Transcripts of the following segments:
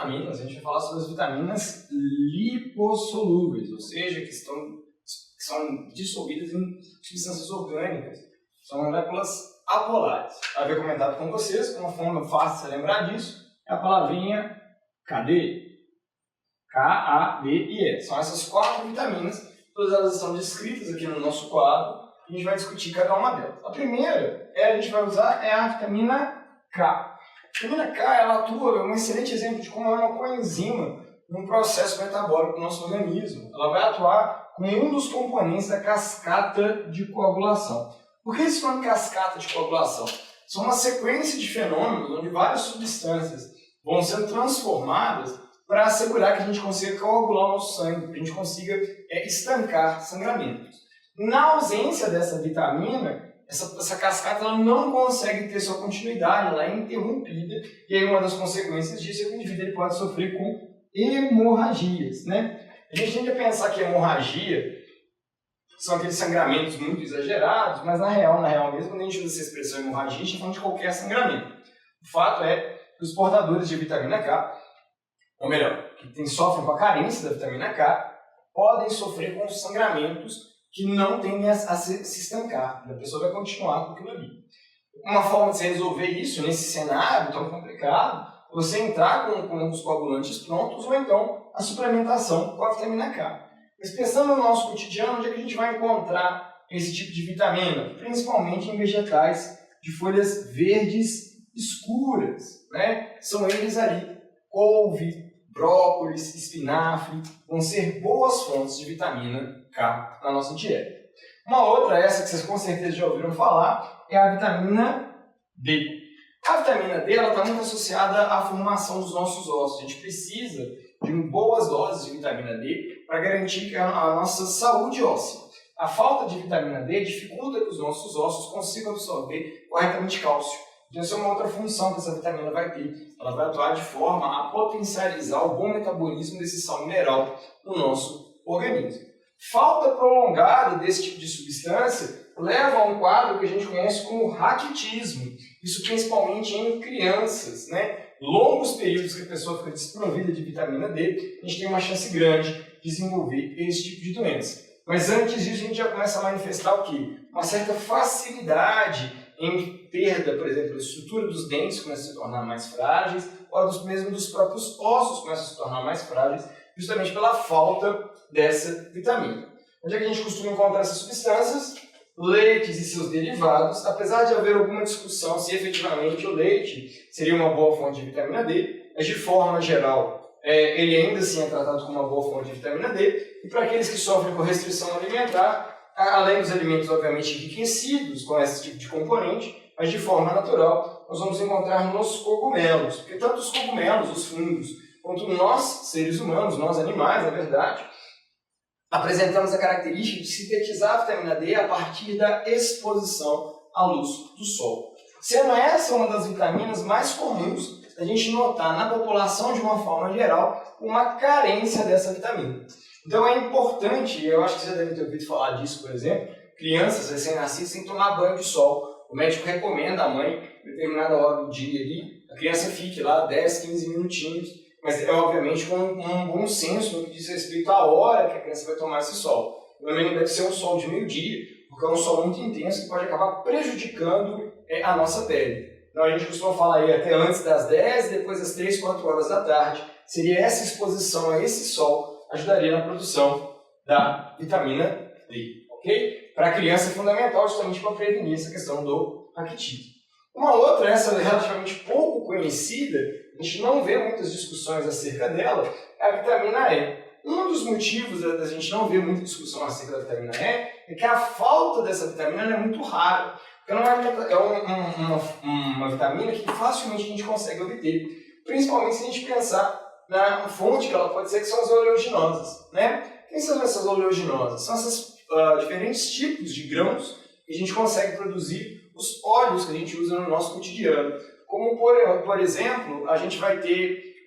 vitaminas, a gente vai falar sobre as vitaminas lipossolúveis, ou seja, que são dissolvidas em substâncias orgânicas, são moléculas apolares. Eu havia comentado com vocês, uma forma fácil de você lembrar disso é a palavrinha KD, K-A-D-I-E. São essas 4 vitaminas, todas elas estão descritas aqui no nosso quadro, e a gente vai discutir cada uma delas. A primeira a gente vai usar é a vitamina K. A vitamina K ela atua, é um excelente exemplo de como é uma coenzima num processo metabólico do nosso organismo. Ela vai atuar como um dos componentes da cascata de coagulação. Por que se chama cascata de coagulação? São uma sequência de fenômenos onde várias substâncias vão sendo transformadas para assegurar que a gente consiga coagular o nosso sangue, que a gente consiga estancar sangramentos. Na ausência dessa vitamina, essa cascata ela não consegue ter sua continuidade, ela é interrompida, e aí uma das consequências disso é que o indivíduo ele pode sofrer com hemorragias, né? A gente tende a pensar que hemorragia são aqueles sangramentos muito exagerados, mas na real mesmo, quando a gente usa essa expressão hemorragia, a gente está falando de qualquer sangramento. O fato é que os portadores de vitamina K, ou melhor, que sofrem com a carência da vitamina K, podem sofrer com sangramentos que não tendem a se estancar. A pessoa vai continuar com aquilo ali. Uma forma de você resolver isso nesse cenário tão complicado, você entrar com os coagulantes prontos ou então a suplementação com a vitamina K. Mas pensando no nosso cotidiano, onde é que a gente vai encontrar esse tipo de vitamina? Principalmente em vegetais de folhas verdes escuras, né? São eles ali, couve, brócolis, espinafre, vão ser boas fontes de vitamina K na nossa dieta. Uma outra, essa que vocês com certeza já ouviram falar, é a vitamina D. A vitamina D está muito associada à formação dos nossos ossos. A gente precisa de boas doses de vitamina D para garantir a nossa saúde óssea. A falta de vitamina D dificulta que os nossos ossos consigam absorver corretamente cálcio. Então, essa é uma outra função que essa vitamina vai ter. Ela vai atuar de forma a potencializar o bom metabolismo desse sal mineral no nosso organismo. Falta prolongada desse tipo de substância leva a um quadro que a gente conhece como raquitismo. Isso principalmente em crianças, né? Longos períodos que a pessoa fica desprovida de vitamina D, a gente tem uma chance grande de desenvolver esse tipo de doença. Mas antes disso, a gente já começa a manifestar o quê? Uma certa facilidade em perda, por exemplo, da estrutura dos dentes começa a se tornar mais frágeis, ou mesmo dos próprios ossos começam a se tornar mais frágeis, justamente pela falta dessa vitamina. Onde é que a gente costuma encontrar essas substâncias? Leites e seus derivados, apesar de haver alguma discussão se efetivamente o leite seria uma boa fonte de vitamina D, mas de forma geral ele ainda assim é tratado como uma boa fonte de vitamina D, e para aqueles que sofrem com restrição alimentar, além dos alimentos obviamente enriquecidos com esse tipo de componente, mas de forma natural nós vamos encontrar nos cogumelos, porque tanto os cogumelos, os fungos, quanto nós, seres humanos, nós animais, na verdade, apresentamos a característica de sintetizar a vitamina D a partir da exposição à luz do sol. Sendo essa uma das vitaminas mais comuns a gente notar na população de uma forma geral uma carência dessa vitamina. Então é importante, eu acho que você deve ter ouvido falar disso, por exemplo, crianças recém-nascidas têm que tomar banho de sol. O médico recomenda à mãe, em determinada hora do dia ali, a criança fique lá 10, 15 minutinhos, mas é obviamente com um bom senso no que diz respeito à hora que a criança vai tomar esse sol. Também não deve ser um sol de meio-dia, porque é um sol muito intenso que pode acabar prejudicando a nossa pele. Então a gente costuma falar aí até antes das 10, depois das 3, 4 horas da tarde. Seria essa exposição a esse sol ajudaria na produção da vitamina D, ok? Para a criança é fundamental justamente para prevenir essa questão do raquitismo. Uma outra, essa relativamente pouco conhecida, a gente não vê muitas discussões acerca dela, é a vitamina E. Um dos motivos da gente não ver muita discussão acerca da vitamina E é que a falta dessa vitamina é muito rara. Então é uma vitamina que facilmente a gente consegue obter, principalmente se a gente pensar na fonte que ela pode ser, que são as oleaginosas, né? Quem são essas oleaginosas? São esses diferentes tipos de grãos que a gente consegue produzir os óleos que a gente usa no nosso cotidiano. Como, por exemplo, a gente vai ter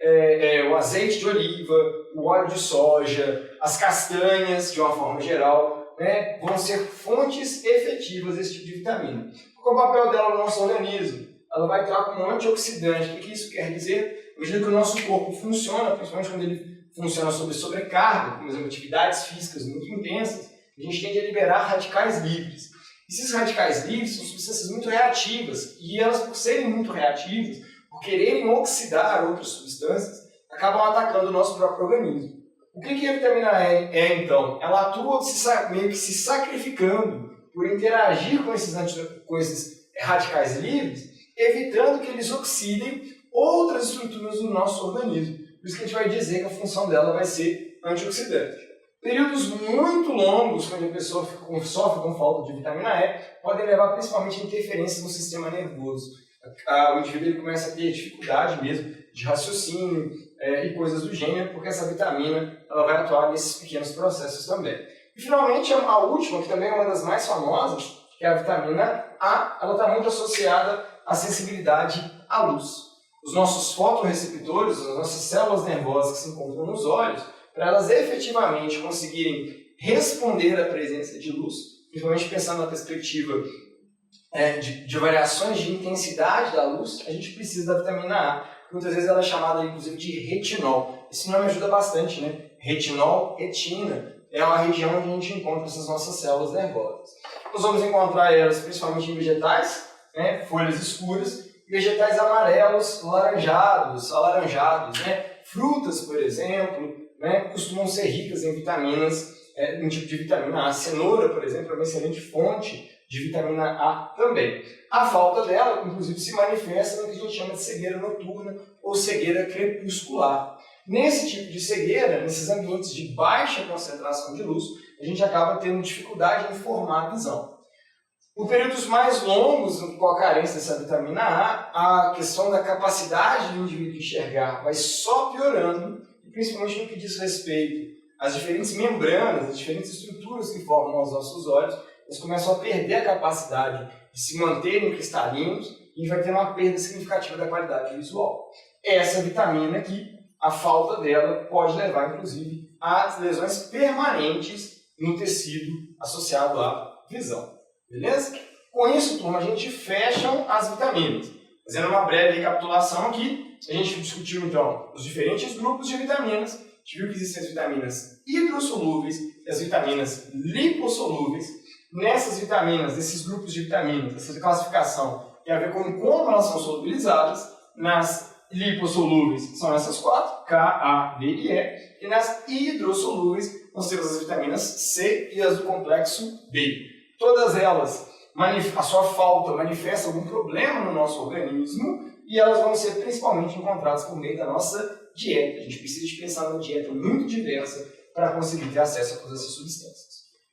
o azeite de oliva, o óleo de soja, as castanhas, de uma forma geral, né, vão ser fontes efetivas desse tipo de vitamina. Qual é o papel dela no nosso organismo? Ela vai atuar como um antioxidante. O que isso quer dizer? medida que o nosso corpo funciona, principalmente quando ele funciona sob sobrecarga, por exemplo, atividades físicas muito intensas, a gente tende a liberar radicais livres. Esses radicais livres são substâncias muito reativas, e elas, por serem muito reativas, por quererem oxidar outras substâncias, acabam atacando o nosso próprio organismo. O que a vitamina E é, então? Ela atua meio que se sacrificando por interagir com esses radicais livres, evitando que eles oxidem outras estruturas do nosso organismo. Por isso que a gente vai dizer que a função dela vai ser antioxidante. Períodos muito longos, quando a pessoa sofre com falta de vitamina E, podem levar principalmente a interferências no sistema nervoso. O indivíduo começa a ter dificuldade mesmo de raciocínio e coisas do gênero, porque essa vitamina ela vai atuar nesses pequenos processos também. E finalmente a última, que também é uma das mais famosas, que é a vitamina A, ela está muito associada à sensibilidade à luz. Os nossos fotorreceptores, as nossas células nervosas que se encontram nos olhos, para elas efetivamente conseguirem responder à presença de luz, principalmente pensando na perspectiva de variações de intensidade da luz, a gente precisa da vitamina A, que muitas vezes ela é chamada inclusive de retinol. Esse nome ajuda bastante, né? Retinol, retina, é uma região onde a gente encontra essas nossas células nervosas. Nós vamos encontrar elas principalmente em vegetais, né? Folhas escuras, vegetais amarelos, alaranjados, né? Frutas, por exemplo, né? Costumam ser ricas em vitaminas, um tipo de vitamina A. A cenoura, por exemplo, é uma excelente fonte de vitamina A também. A falta dela, inclusive, se manifesta no que a gente chama de cegueira noturna ou cegueira crepuscular. Nesse tipo de cegueira, nesses ambientes de baixa concentração de luz, a gente acaba tendo dificuldade em formar a visão. Por períodos mais longos, com a carência dessa vitamina A questão da capacidade do indivíduo de enxergar vai só piorando, principalmente no que diz respeito às diferentes membranas, às diferentes estruturas que formam os nossos olhos, eles começam a perder a capacidade de se manterem cristalinos e vai ter uma perda significativa da qualidade visual. Essa vitamina aqui, a falta dela pode levar, inclusive, a lesões permanentes no tecido associado à visão. Beleza? Com isso, turma, a gente fecha as vitaminas. Fazendo uma breve recapitulação aqui, a gente discutiu, então, os diferentes grupos de vitaminas. A gente viu que existem as vitaminas hidrossolúveis e as vitaminas lipossolúveis. Nessas vitaminas, nesses grupos de vitaminas, essa classificação tem a ver com como elas são solubilizadas. Nas lipossolúveis são essas quatro, K, A, D e E. E nas hidrossolúveis nós temos as vitaminas C e as do complexo B. Todas elas, a sua falta manifesta algum problema no nosso organismo e elas vão ser principalmente encontradas por meio da nossa dieta. A gente precisa de pensar numa dieta muito diversa para conseguir ter acesso a todas essas substâncias.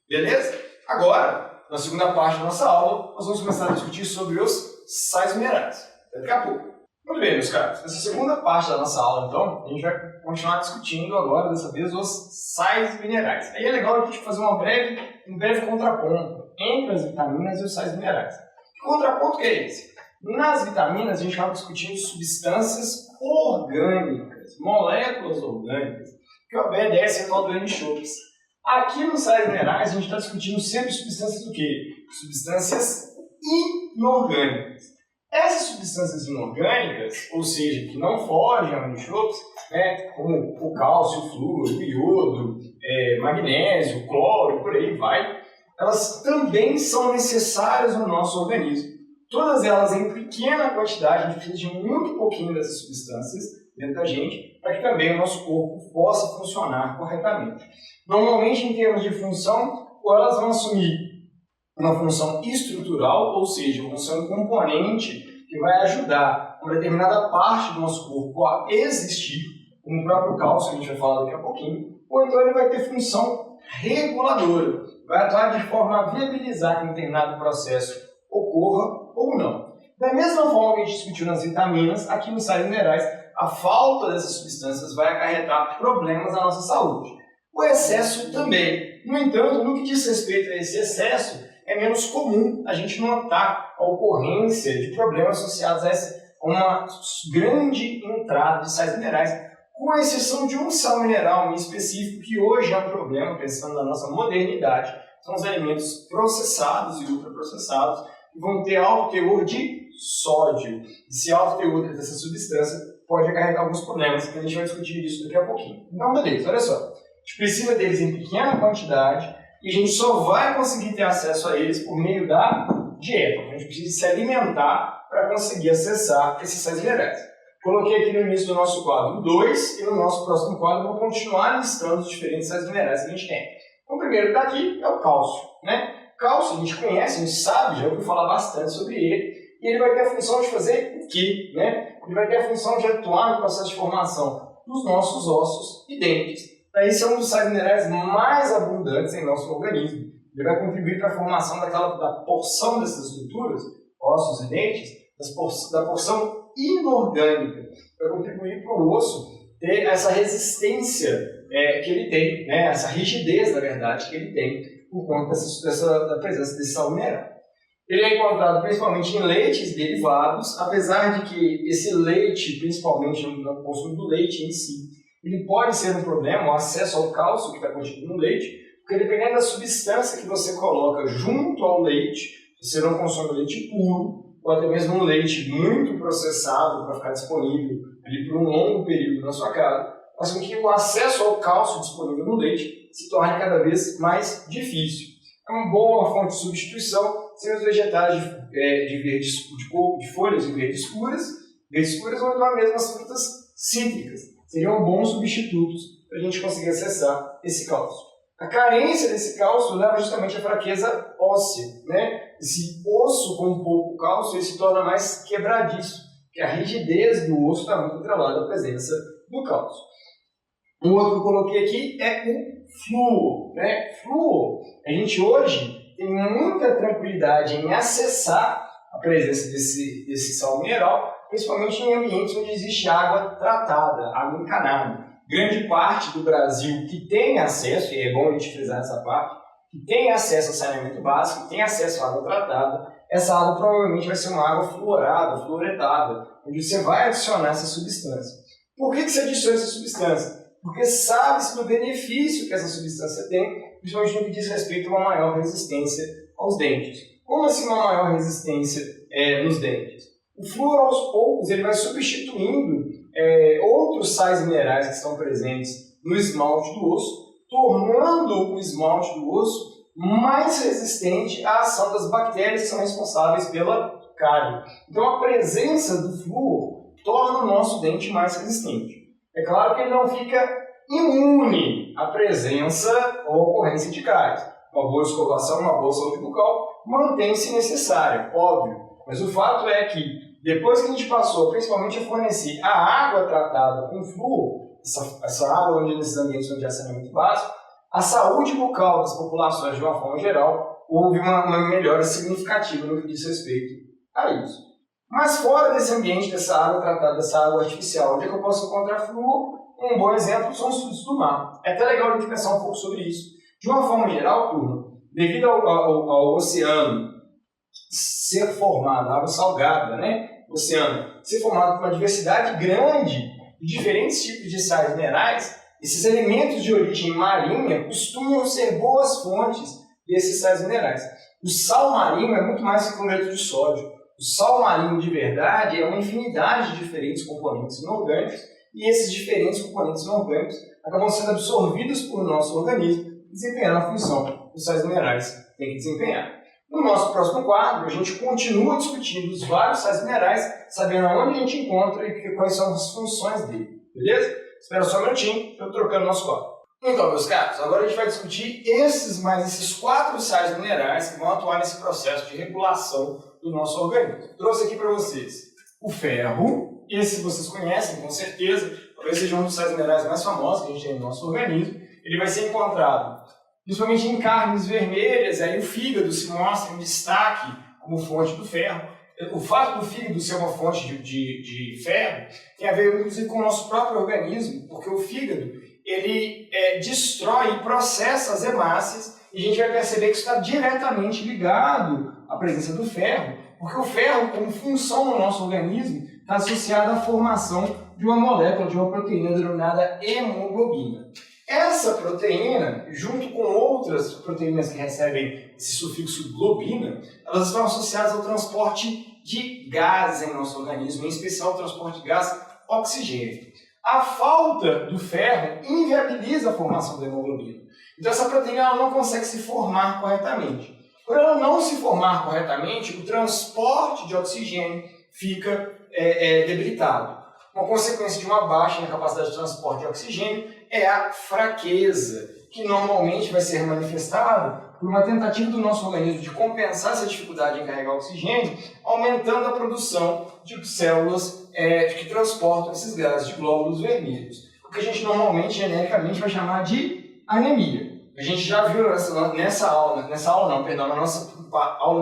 Beleza? Agora, na segunda parte da nossa aula, nós vamos começar a discutir sobre os sais minerais. Até daqui a pouco. Muito bem, meus caros. Nessa segunda parte da nossa aula, então, a gente vai continuar discutindo agora, dessa vez, os sais minerais. Aí é legal a gente fazer um breve contraponto entre as vitaminas e os sais minerais. Que contraponto que é esse? Nas vitaminas, a gente vai discutindo substâncias orgânicas, moléculas orgânicas, que obedecem ao tal do N-Chopes. Aqui nos sais minerais, a gente está discutindo sempre substâncias do quê? Substâncias inorgânicas. Essas substâncias inorgânicas, ou seja, que não fogem ao N-Chopes, né, como o cálcio, o flúor, o iodo, magnésio, o cloro, por aí vai, elas também são necessárias no nosso organismo. Todas elas em pequena quantidade, a gente precisa de muito pouquinho dessas substâncias dentro da gente, para que também o nosso corpo possa funcionar corretamente. Normalmente, em termos de função, ou elas vão assumir uma função estrutural, ou seja, uma função componente que vai ajudar uma determinada parte do nosso corpo a existir, como o próprio cálcio, que a gente vai falar daqui a pouquinho, ou então ele vai ter função reguladora, vai atuar de forma a viabilizar que um determinado processo ocorra ou não. Da mesma forma que a gente discutiu nas vitaminas, aqui nos sais minerais, a falta dessas substâncias vai acarretar problemas na nossa saúde. O excesso também. No entanto, no que diz respeito a esse excesso, é menos comum a gente notar a ocorrência de problemas associados a uma grande entrada de sais minerais, com exceção de um sal mineral em específico, que hoje é um problema, pensando na nossa modernidade, são os alimentos processados e ultraprocessados, que vão ter alto teor de sódio. Esse alto teor dessa substância pode acarretar alguns problemas, que a gente vai discutir isso daqui a pouquinho. Então, beleza, olha só. A gente precisa deles em pequena quantidade e a gente só vai conseguir ter acesso a eles por meio da dieta. A gente precisa se alimentar para conseguir acessar esses sais minerais. Coloquei aqui no início do nosso quadro 2 e no nosso próximo quadro vou continuar listando os diferentes sais minerais que a gente tem. Então, o primeiro que está aqui é o cálcio, né? Cálcio a gente conhece, a gente sabe, já ouviu falar bastante sobre ele, e ele vai ter a função de fazer o quê? Né? Ele vai ter a função de atuar no processo de formação dos nossos ossos e dentes. Esse é um dos sais minerais mais abundantes em nosso organismo. Ele vai contribuir para a formação da porção dessas estruturas, ossos e dentes, da porção inorgânica. Vai contribuir para o osso ter essa resistência que ele tem, né? Essa rigidez, na verdade, que ele tem por conta da presença desse sal mineral. Ele é encontrado principalmente em leites derivados, apesar de que esse leite, principalmente no consumo do leite em si, ele pode ser um problema, o acesso ao cálcio que está contido no leite, porque dependendo da substância que você coloca junto ao leite, você não consome leite puro, ou até mesmo um leite muito processado para ficar disponível ali por um longo período na sua casa, faz com que o acesso ao cálcio disponível no leite se torne cada vez mais difícil. É uma boa fonte de substituição sem os vegetais de folhas de verde escuras ou então mesmo as frutas cítricas. Seriam bons substitutos para a gente conseguir acessar esse cálcio. A carência desse cálcio leva justamente à fraqueza óssea, né? Esse osso com pouco cálcio ele se torna mais quebradiço, porque a rigidez do osso está muito atrelada à presença do cálcio. Um outro que eu coloquei aqui é o flúor, né? Flúor, a gente hoje tem muita tranquilidade em acessar a presença desse sal mineral, principalmente em ambientes onde existe água tratada, água encanada. Grande parte do Brasil que tem acesso, e é bom a gente frisar essa parte, que tem acesso ao saneamento básico, que tem acesso à água tratada, essa água provavelmente vai ser uma água fluorada, fluoretada, onde você vai adicionar essa substância. Por que você adiciona essa substância? Porque sabe-se do benefício que essa substância tem, principalmente no que diz respeito a uma maior resistência aos dentes. Como assim uma maior resistência nos dentes? O flúor, aos poucos, ele vai substituindo outros sais minerais que estão presentes no esmalte do osso, tornando o esmalte do osso mais resistente à ação das bactérias que são responsáveis pela cárie. Então, a presença do flúor torna o nosso dente mais resistente. É claro que ele não fica imune à presença ou ocorrência de cáries. Uma boa escovação, uma boa saúde bucal mantém-se necessária, óbvio. Mas o fato é que, depois que a gente passou principalmente a fornecer a água tratada com flúor, essa água onde nesses ambientes onde há saneamento básico, a saúde bucal das populações de uma forma geral, houve uma melhora significativa no que diz respeito a isso. Mas fora desse ambiente, dessa água tratada, dessa água artificial, onde é que eu posso encontrar flúor? Um bom exemplo são os frutos do mar. É até legal a gente pensar um pouco sobre isso. De uma forma geral, turma, devido ao oceano ser formado, água salgada, né? O oceano ser formado por uma diversidade grande de diferentes tipos de sais minerais, esses elementos de origem marinha costumam ser boas fontes desses sais minerais. O sal marinho é muito mais que cloreto de sódio. O sal marinho de verdade é uma infinidade de diferentes componentes inorgânicos e esses diferentes componentes inorgânicos acabam sendo absorvidos por nosso organismo e desempenhando a função que os sais minerais têm que desempenhar. No nosso próximo quadro, a gente continua discutindo os vários sais minerais, sabendo onde a gente encontra e quais são as funções dele, beleza? Espera só um minutinho, eu trocando o nosso quadro. Então, meus caros, agora a gente vai discutir esses 4 sais minerais que vão atuar nesse processo de regulação do nosso organismo. Trouxe aqui para vocês o ferro, esse vocês conhecem com certeza, talvez seja um dos sais minerais mais famosos que a gente tem no nosso organismo. Ele vai ser encontrado principalmente em carnes vermelhas, aí o fígado se mostra em destaque como fonte do ferro. O fato do fígado ser uma fonte de ferro tem a ver inclusive com o nosso próprio organismo, porque o fígado ele destrói e processa as hemácias e a gente vai perceber que isso está diretamente ligado à presença do ferro, porque o ferro, como função no nosso organismo, está associado à formação de uma molécula, de uma proteína denominada hemoglobina. Essa proteína, junto com outras proteínas que recebem esse sufixo globina, elas estão associadas ao transporte de gases em nosso organismo, em especial o transporte de gás oxigênio. A falta do ferro inviabiliza a formação da hemoglobina. Então essa proteína ela não consegue se formar corretamente. Por ela não se formar corretamente, o transporte de oxigênio fica debilitado. Uma consequência de uma baixa na capacidade de transporte de oxigênio é a fraqueza, que normalmente vai ser manifestada por uma tentativa do nosso organismo de compensar essa dificuldade em carregar oxigênio, aumentando a produção de células que transportam esses gases de glóbulos vermelhos, o que a gente normalmente, genericamente, vai chamar de anemia. A gente já viu na nossa aula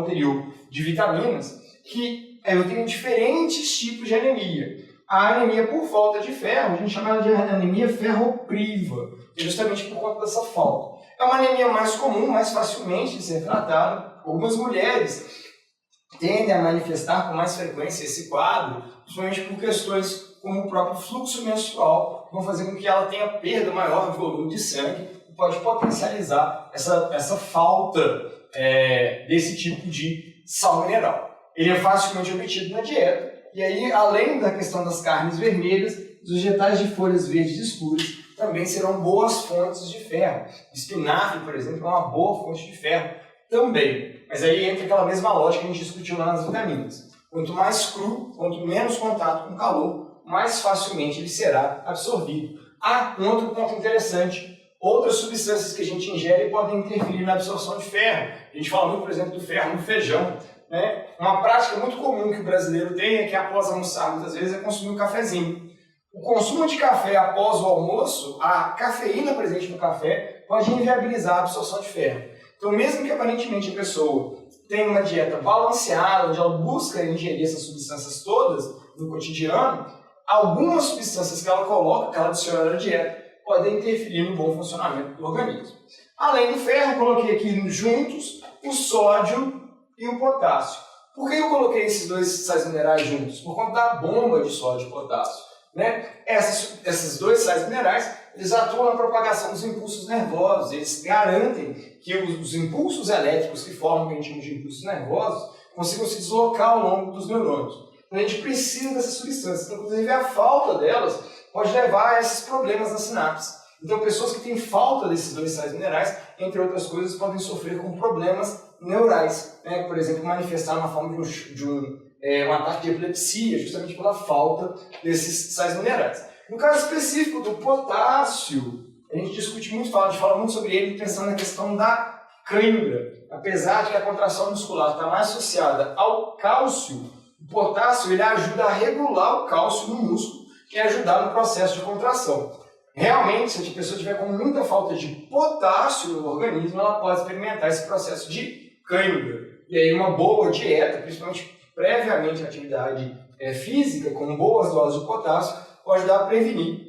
anterior de vitaminas, que eu tenho diferentes tipos de anemia. A anemia por falta de ferro, a gente chama ela de anemia ferropriva, justamente por conta dessa falta. É uma anemia mais comum, mais facilmente de ser tratada. Algumas mulheres tendem a manifestar com mais frequência esse quadro, principalmente por questões como o próprio fluxo menstrual, que vão fazer com que ela tenha perda maior de volume de sangue, e pode potencializar essa falta desse tipo de sal mineral. Ele é facilmente obtido na dieta, e aí, além da questão das carnes vermelhas, os vegetais de folhas verdes escuras também serão boas fontes de ferro. O espinafre, por exemplo, é uma boa fonte de ferro também. Mas aí entra aquela mesma lógica que a gente discutiu lá nas vitaminas. Quanto mais cru, quanto menos contato com calor, mais facilmente ele será absorvido. Um outro ponto interessante. Outras substâncias que a gente ingere podem interferir na absorção de ferro. A gente fala muito, por exemplo, do ferro no feijão. Uma prática muito comum que o brasileiro tem é que após almoçar, muitas vezes, é consumir um cafezinho. O consumo de café após o almoço, a cafeína presente no café pode inviabilizar a absorção de ferro. Então, mesmo que aparentemente a pessoa tenha uma dieta balanceada, onde ela busca ingerir essas substâncias todas no cotidiano, algumas substâncias que ela coloca, que ela adiciona na dieta, podem interferir no bom funcionamento do organismo. Além do ferro, eu coloquei aqui juntos o sódio e o potássio. Por que eu coloquei esses dois sais minerais juntos? Por conta da bomba de sódio e potássio. Esses dois sais minerais, eles atuam na propagação dos impulsos nervosos, eles garantem que os impulsos elétricos que formam o que a gente chama de impulsos nervosos consigam se deslocar ao longo dos neurônios. Então a gente precisa dessas substâncias, inclusive a falta delas pode levar a esses problemas nas sinapses. Então pessoas que têm falta desses dois sais minerais, entre outras coisas, podem sofrer com problemas neurais, por exemplo, manifestar na forma de um ataque de epilepsia, justamente pela falta desses sais minerais. No caso específico do potássio, a gente discute muito, a gente fala muito sobre ele pensando na questão da cãibra. Apesar de que a contração muscular está mais associada ao cálcio, o potássio ele ajuda a regular o cálcio no músculo e ajudar no processo de contração. Realmente, se a pessoa tiver com muita falta de potássio no organismo, ela pode experimentar esse processo de cãibra. E aí uma boa dieta, principalmente previamente a atividade física, com boas doses de potássio, pode ajudar a prevenir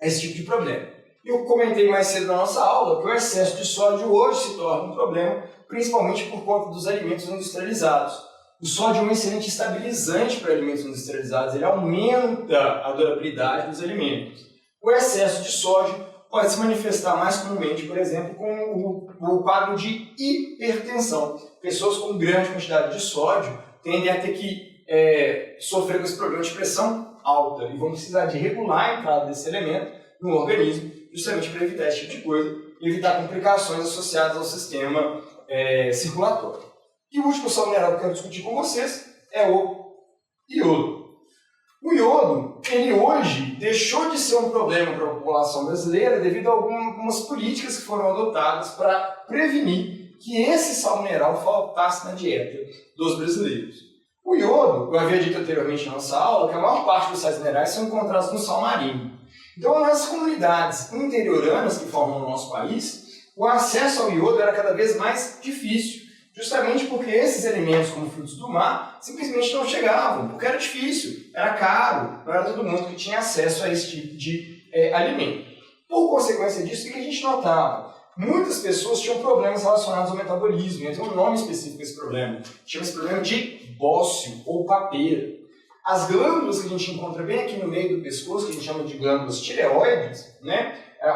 esse tipo de problema. Eu comentei mais cedo na nossa aula que o excesso de sódio hoje se torna um problema, principalmente por conta dos alimentos industrializados. O sódio é um excelente estabilizante para alimentos industrializados, ele aumenta a durabilidade dos alimentos. O excesso de sódio pode se manifestar mais comumente, por exemplo, com o quadro de hipertensão. Pessoas com grande quantidade de sódio tendem a ter que sofrer com esse problema de pressão alta e vão precisar de regular a entrada desse elemento no organismo, justamente para evitar esse tipo de coisa e evitar complicações associadas ao sistema circulatório. E o último sal mineral que eu quero discutir com vocês é o iodo. O iodo, ele hoje deixou de ser um problema para a população brasileira devido a algumas políticas que foram adotadas para prevenir que esse sal mineral faltasse na dieta dos brasileiros. O iodo, eu havia dito anteriormente na nossa aula, que a maior parte dos sais minerais são encontrados no sal marinho. Então, nas comunidades interioranas que formam o nosso país, o acesso ao iodo era cada vez mais difícil, justamente porque esses alimentos, como frutos do mar, simplesmente não chegavam, porque era difícil, era caro, não era todo mundo que tinha acesso a esse tipo de alimento. Por consequência disso, o que a gente notava? Muitas pessoas tinham problemas relacionados ao metabolismo, e tem um nome específico para esse problema, chama esse problema de bócio ou papeira. As glândulas que a gente encontra bem aqui no meio do pescoço, que a gente chama de glândulas tireoides,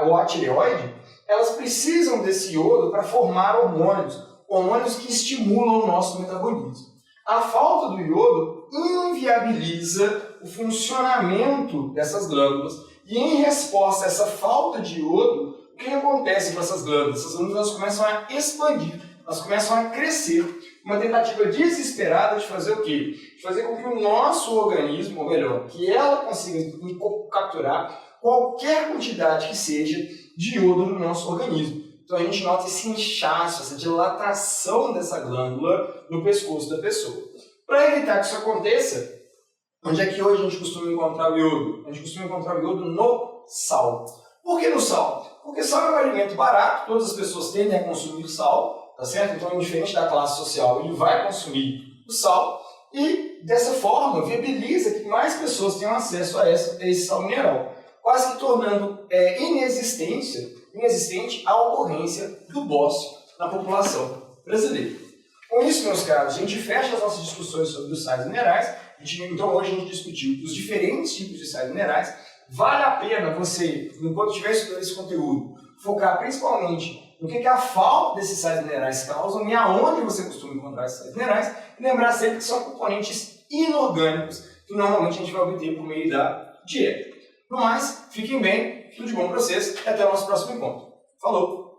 ou a tireoide, elas precisam desse iodo para formar hormônios que estimulam o nosso metabolismo. A falta do iodo inviabiliza o funcionamento dessas glândulas. E em resposta a essa falta de iodo, o que acontece com essas glândulas? Essas glândulas começam a expandir, elas começam a crescer. Uma tentativa desesperada de fazer o quê? De fazer com que o nosso organismo, ou melhor, que ela consiga capturar qualquer quantidade que seja de iodo no nosso organismo. Então a gente nota esse inchaço, essa dilatação dessa glândula no pescoço da pessoa. Para evitar que isso aconteça, onde é que hoje a gente costuma encontrar o iodo? A gente costuma encontrar o iodo no sal. Por que no sal? Porque sal é um alimento barato, todas as pessoas tendem a consumir sal, tá certo? Então, indiferente da classe social, ele vai consumir o sal e, dessa forma, viabiliza que mais pessoas tenham acesso a esse sal mineral, quase que tornando inexistente a ocorrência do bócio na população brasileira. Com isso, meus caros, a gente fecha as nossas discussões sobre os sais minerais. Então, hoje a gente discutiu os diferentes tipos de sais minerais. Vale a pena você, enquanto estiver estudando esse conteúdo, focar principalmente no que a falta desses sais minerais causam e aonde você costuma encontrar esses sais minerais. E lembrar sempre que são componentes inorgânicos que normalmente a gente vai obter por meio da dieta. No mais, fiquem bem, tudo de bom para vocês e até o nosso próximo encontro. Falou!